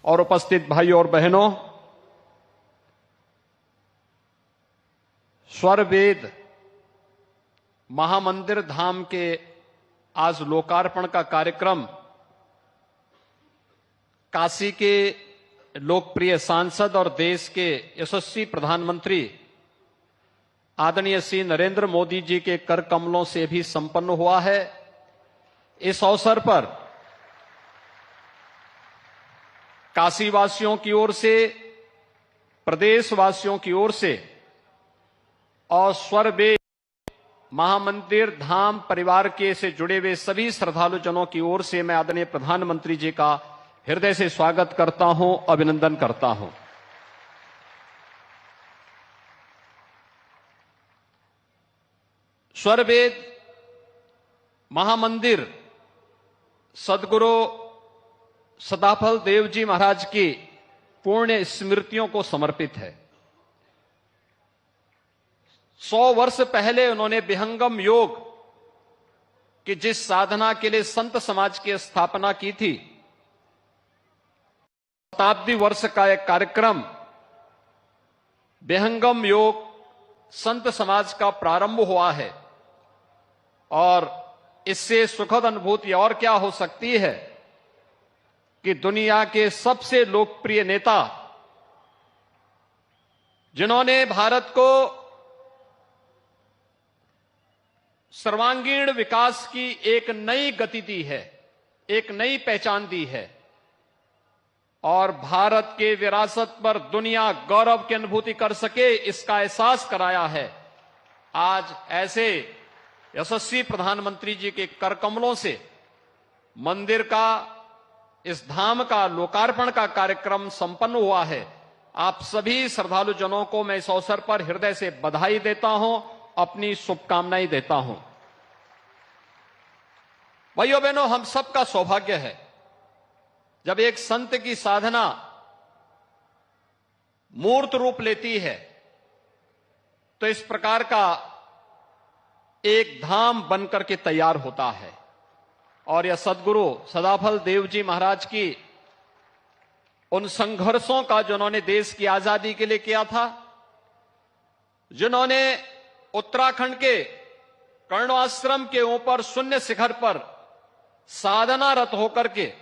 और उपस्थित भाइयों और बहनों, स्वर वेद महामंदिर धाम के आज लोकार्पण का कार्यक्रम काशी के लोकप्रिय सांसद और देश के यशस्वी प्रधानमंत्री आदरणीय श्री नरेंद्र मोदी जी के कर कमलों से भी संपन्न हुआ है। इस अवसर पर काशीवासियों की ओर से, प्रदेशवासियों की ओर से और स्वर वेद महामंदिर धाम परिवार के से जुड़े हुए सभी श्रद्धालुजनों की ओर से मैं आदरणीय प्रधानमंत्री जी का हृदय से स्वागत करता हूं, अभिनंदन करता हूं। स्वर वेद महामंदिर सदगुरु सदाफल देव जी महाराज की पुण्य स्मृतियों को समर्पित है। 100 वर्ष पहले उन्होंने विहंगम योग की जिस साधना के लिए संत समाज की स्थापना की थी, शताब्दी वर्ष का एक कार्यक्रम विहंगम योग संत समाज का प्रारंभ हुआ है। और इससे सुखद अनुभूति और क्या हो सकती है कि दुनिया के सबसे लोकप्रिय नेता, जिन्होंने भारत को सर्वांगीण विकास की एक नई गति दी है, एक नई पहचान दी है और भारत के विरासत पर दुनिया गौरव की अनुभूति कर सके, इसका एहसास कराया है। आज ऐसे यशस्वी प्रधानमंत्री जी के कर कमलों से मंदिर का, इस धाम का लोकार्पण का कार्यक्रम संपन्न हुआ है। आप सभी श्रद्धालु जनों को मैं इस अवसर पर हृदय से बधाई देता हूं, अपनी शुभकामनाएं देता हूं। भाइयों बहनों, हम सबका सौभाग्य है जब एक संत की साधना मूर्त रूप लेती है तो इस प्रकार का एक धाम बनकर के तैयार होता है। और यह सदगुरु सदाफल देव जी महाराज की उन संघर्षों का जिन्होंने देश की आजादी के लिए किया था, जिन्होंने उत्तराखंड के कर्ण आश्रम के ऊपर शून्य शिखर पर साधनारत होकर के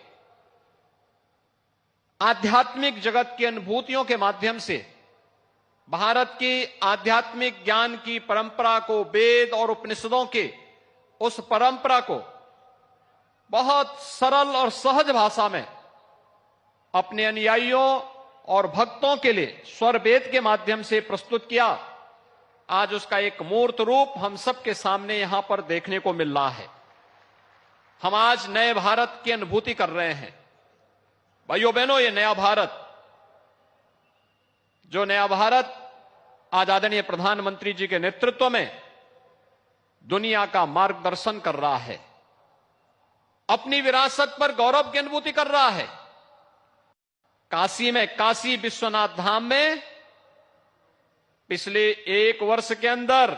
आध्यात्मिक जगत की अनुभूतियों के माध्यम से भारत की आध्यात्मिक ज्ञान की परंपरा को, वेद और उपनिषदों के उस परंपरा को बहुत सरल और सहज भाषा में अपने अनुयायियों और भक्तों के लिए स्वर वेद के माध्यम से प्रस्तुत किया। आज उसका एक मूर्त रूप हम सबके सामने यहां पर देखने को मिल रहा है। हम आज नए भारत की अनुभूति कर रहे हैं। भाइयों बहनों, ये नया भारत, जो नया भारत आज आदरणीय प्रधानमंत्री जी के नेतृत्व में दुनिया का मार्गदर्शन कर रहा है, अपनी विरासत पर गौरव की अनुभूति कर रहा है। काशी में, काशी विश्वनाथ धाम में पिछले 1 वर्ष के अंदर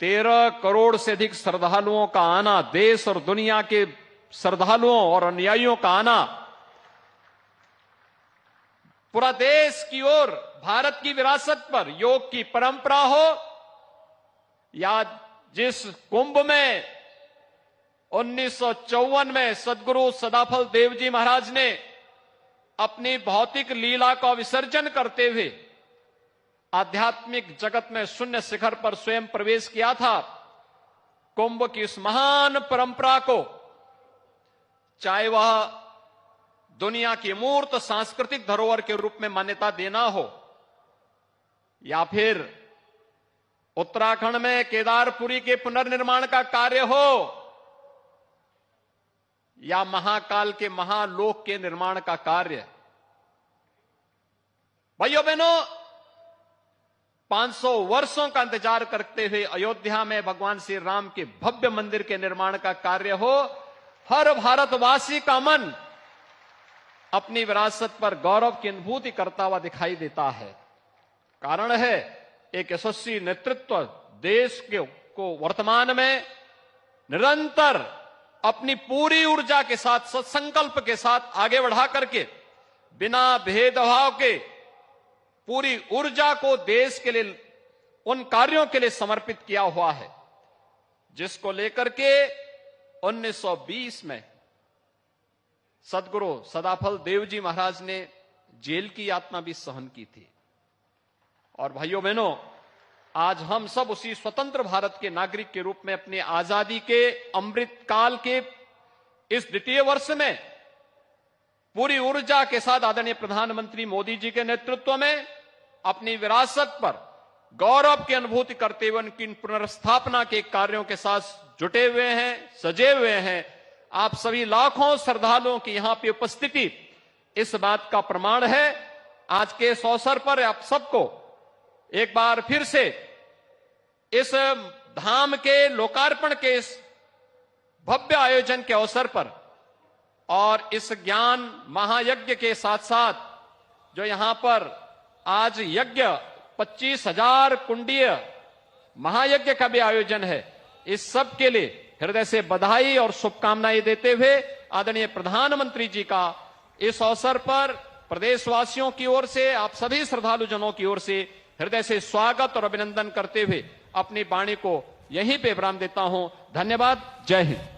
13 करोड़ से अधिक श्रद्धालुओं का आना, देश और दुनिया के श्रद्धालुओं और अनुयायियों का आना, पूरा देश की ओर भारत की विरासत पर योग की परंपरा हो या जिस कुंभ में 1954 में सदगुरु सदाफल देव जी महाराज ने अपनी भौतिक लीला का विसर्जन करते हुए आध्यात्मिक जगत में शून्य शिखर पर स्वयं प्रवेश किया था, कुंभ की इस महान परंपरा को, चाहे वह दुनिया की मूर्त सांस्कृतिक धरोहर के रूप में मान्यता देना हो या फिर उत्तराखंड में केदारपुरी के पुनर्निर्माण का कार्य हो या महाकाल के महालोक के निर्माण का कार्य। भाइयों बहनों, 500 वर्षों का इंतजार करते हुए अयोध्या में भगवान श्री राम के भव्य मंदिर के निर्माण का कार्य हो, हर भारतवासी का मन अपनी विरासत पर गौरव की अनुभूति करता हुआ दिखाई देता है। कारण है एक यशस्वी नेतृत्व देश को वर्तमान में निरंतर अपनी पूरी ऊर्जा के साथ, सत्संकल्प के साथ आगे बढ़ा करके बिना भेदभाव के पूरी ऊर्जा को देश के लिए, उन कार्यों के लिए समर्पित किया हुआ है जिसको लेकर के 1920 में सदगुरु सदाफल देव जी महाराज ने जेल की यातना भी सहन की थी। और भाइयों बहनों, आज हम सब उसी स्वतंत्र भारत के नागरिक के रूप में अपनी आजादी के अमृत काल के इस द्वितीय वर्ष में पूरी ऊर्जा के साथ आदरणीय प्रधानमंत्री मोदी जी के नेतृत्व में अपनी विरासत पर गौरव की अनुभूति करते हुए उनकी पुनर्स्थापना के कार्यों के साथ जुटे हुए हैं, सजे हुए हैं। आप सभी लाखों श्रद्धालुओं की यहां पे उपस्थिति इस बात का प्रमाण है। आज के इस अवसर पर आप सबको एक बार फिर से इस धाम के लोकार्पण के इस भव्य आयोजन के अवसर पर और इस ज्ञान महायज्ञ के साथ साथ जो यहां पर आज यज्ञ 25,000 कुंडीय महायज्ञ का भी आयोजन है, इस सब के लिए हृदय से बधाई और शुभकामनाएं देते हुए आदरणीय प्रधानमंत्री जी का इस अवसर पर प्रदेशवासियों की ओर से, आप सभी श्रद्धालुजनों की ओर से हृदय से स्वागत और अभिनंदन करते हुए अपनी वाणी को यहीं पे विराम देता हूं। धन्यवाद। जय हिंद।